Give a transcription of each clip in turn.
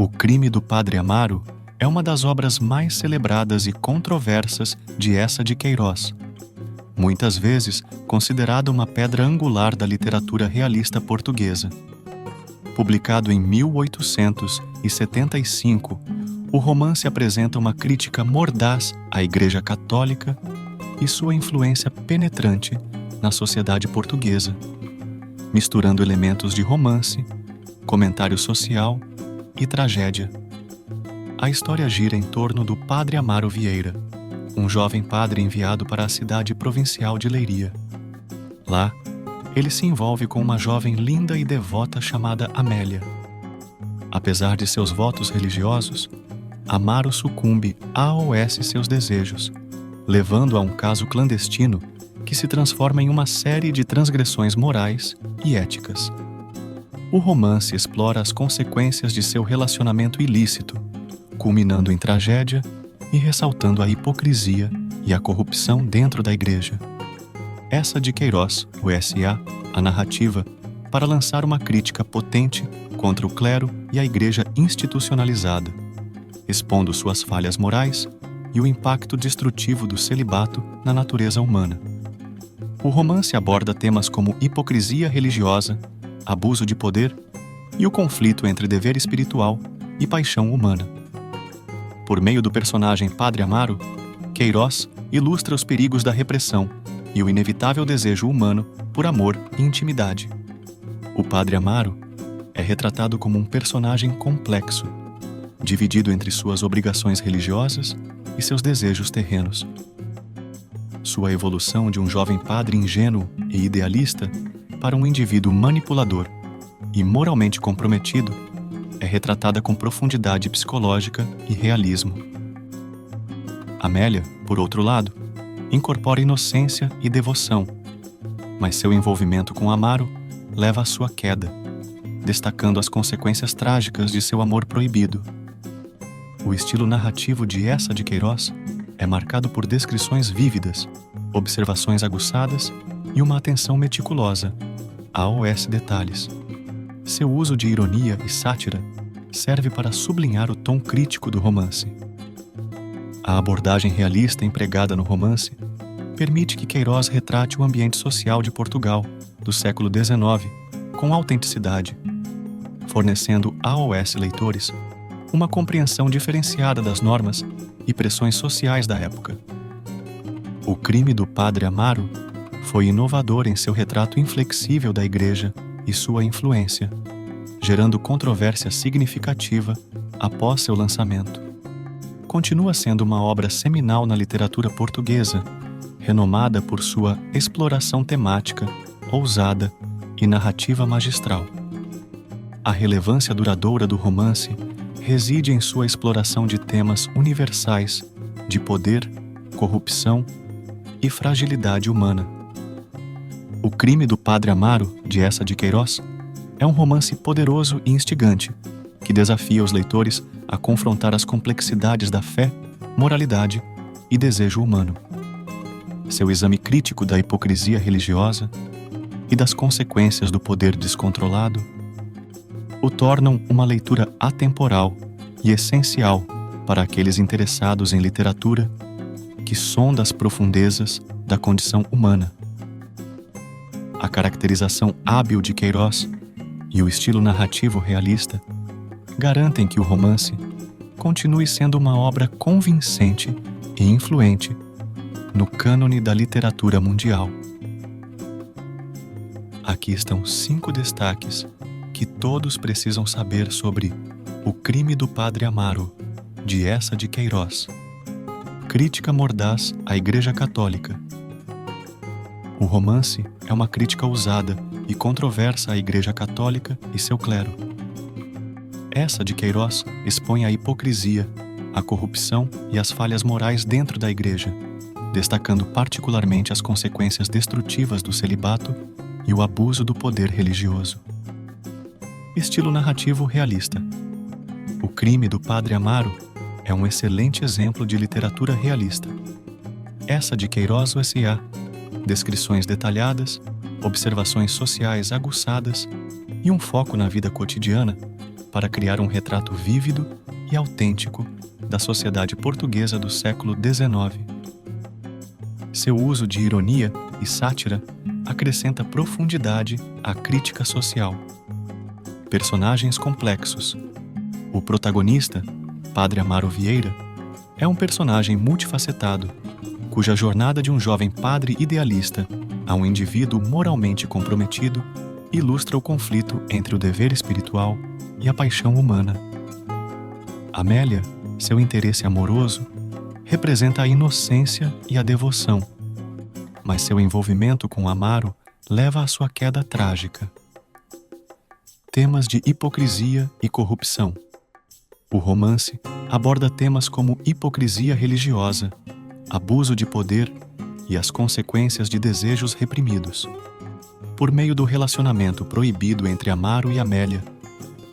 O Crime do Padre Amaro é uma das obras mais celebradas e controversas de Eça de Queiroz, muitas vezes considerada uma pedra angular da literatura realista portuguesa. Publicado em 1875, o romance apresenta uma crítica mordaz à Igreja Católica e sua influência penetrante na sociedade portuguesa, misturando elementos de romance, comentário social e tragédia. A história gira em torno do Padre Amaro Vieira, um jovem padre enviado para a cidade provincial de Leiria. Lá, ele se envolve com uma jovem linda e devota chamada Amélia. Apesar de seus votos religiosos, Amaro sucumbe a seus desejos, levando a um caso clandestino que se transforma em uma série de transgressões morais e éticas. O romance explora as consequências de seu relacionamento ilícito, culminando em tragédia e ressaltando a hipocrisia e a corrupção dentro da Igreja. Eça de Queiroz, o S.A., a narrativa, para lançar uma crítica potente contra o clero e a Igreja institucionalizada, expondo suas falhas morais e o impacto destrutivo do celibato na natureza humana. O romance aborda temas como hipocrisia religiosa, abuso de poder e o conflito entre dever espiritual e paixão humana. Por meio do personagem Padre Amaro, Queiroz ilustra os perigos da repressão e o inevitável desejo humano por amor e intimidade. O Padre Amaro é retratado como um personagem complexo, dividido entre suas obrigações religiosas e seus desejos terrenos. Sua evolução de um jovem padre ingênuo e idealista para um indivíduo manipulador e moralmente comprometido é retratada com profundidade psicológica e realismo. Amélia, por outro lado, incorpora inocência e devoção, mas seu envolvimento com Amaro leva à sua queda, destacando as consequências trágicas de seu amor proibido. O estilo narrativo de Eça de Queiroz é marcado por descrições vívidas, observações aguçadas e uma atenção meticulosa aos detalhes. Seu uso de ironia e sátira serve para sublinhar o tom crítico do romance. A abordagem realista empregada no romance permite que Queiroz retrate o ambiente social de Portugal do século XIX com autenticidade, fornecendo aos leitores uma compreensão diferenciada das normas e pressões sociais da época. O Crime do Padre Amaro foi inovador em seu retrato inflexível da Igreja e sua influência, gerando controvérsia significativa após seu lançamento. Continua sendo uma obra seminal na literatura portuguesa, renomada por sua exploração temática, ousada e narrativa magistral. A relevância duradoura do romance reside em sua exploração de temas universais de poder, corrupção e fragilidade humana. O Crime do Padre Amaro, de Eça de Queiroz, é um romance poderoso e instigante, que desafia os leitores a confrontar as complexidades da fé, moralidade e desejo humano. Seu exame crítico da hipocrisia religiosa e das consequências do poder descontrolado o tornam uma leitura atemporal e essencial para aqueles interessados em literatura que sonda as profundezas da condição humana. A caracterização hábil de Queiroz e o estilo narrativo realista garantem que o romance continue sendo uma obra convincente e influente no cânone da literatura mundial. Aqui estão 5 destaques que todos precisam saber sobre O Crime do Padre Amaro, de Eça de Queiroz. Crítica mordaz à Igreja Católica. O romance é uma crítica ousada e controversa à Igreja Católica e seu clero. Eça de Queiroz expõe a hipocrisia, a corrupção e as falhas morais dentro da Igreja, destacando particularmente as consequências destrutivas do celibato e o abuso do poder religioso. Estilo narrativo realista. O Crime do Padre Amaro é um excelente exemplo de literatura realista. Eça de Queiroz, o S.A., descrições detalhadas, observações sociais aguçadas e um foco na vida cotidiana para criar um retrato vívido e autêntico da sociedade portuguesa do século XIX. Seu uso de ironia e sátira acrescenta profundidade à crítica social. Personagens complexos. O protagonista, Padre Amaro Vieira, é um personagem multifacetado, cuja jornada de um jovem padre idealista a um indivíduo moralmente comprometido ilustra o conflito entre o dever espiritual e a paixão humana. Amélia, seu interesse amoroso, representa a inocência e a devoção, mas seu envolvimento com Amaro leva à sua queda trágica. Temas de hipocrisia e corrupção. O romance aborda temas como hipocrisia religiosa, abuso de poder e as consequências de desejos reprimidos. Por meio do relacionamento proibido entre Amaro e Amélia,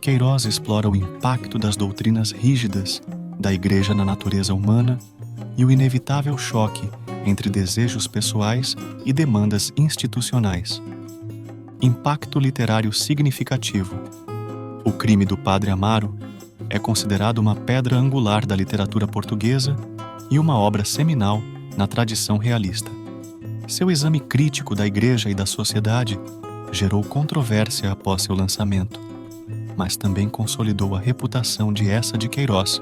Queiroz explora o impacto das doutrinas rígidas da Igreja na natureza humana e o inevitável choque entre desejos pessoais e demandas institucionais. Impacto literário significativo. O Crime do Padre Amaro é considerado uma pedra angular da literatura portuguesa e uma obra seminal na tradição realista. Seu exame crítico da Igreja e da sociedade gerou controvérsia após seu lançamento, mas também consolidou a reputação de Eça de Queiroz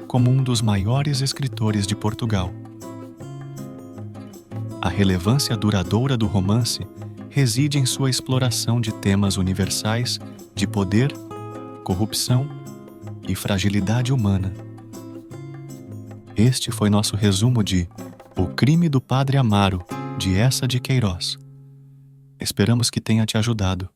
como um dos maiores escritores de Portugal. A relevância duradoura do romance reside em sua exploração de temas universais de poder, corrupção e fragilidade humana. Este foi nosso resumo de O Crime do Padre Amaro, de Eça de Queiroz. Esperamos que tenha te ajudado.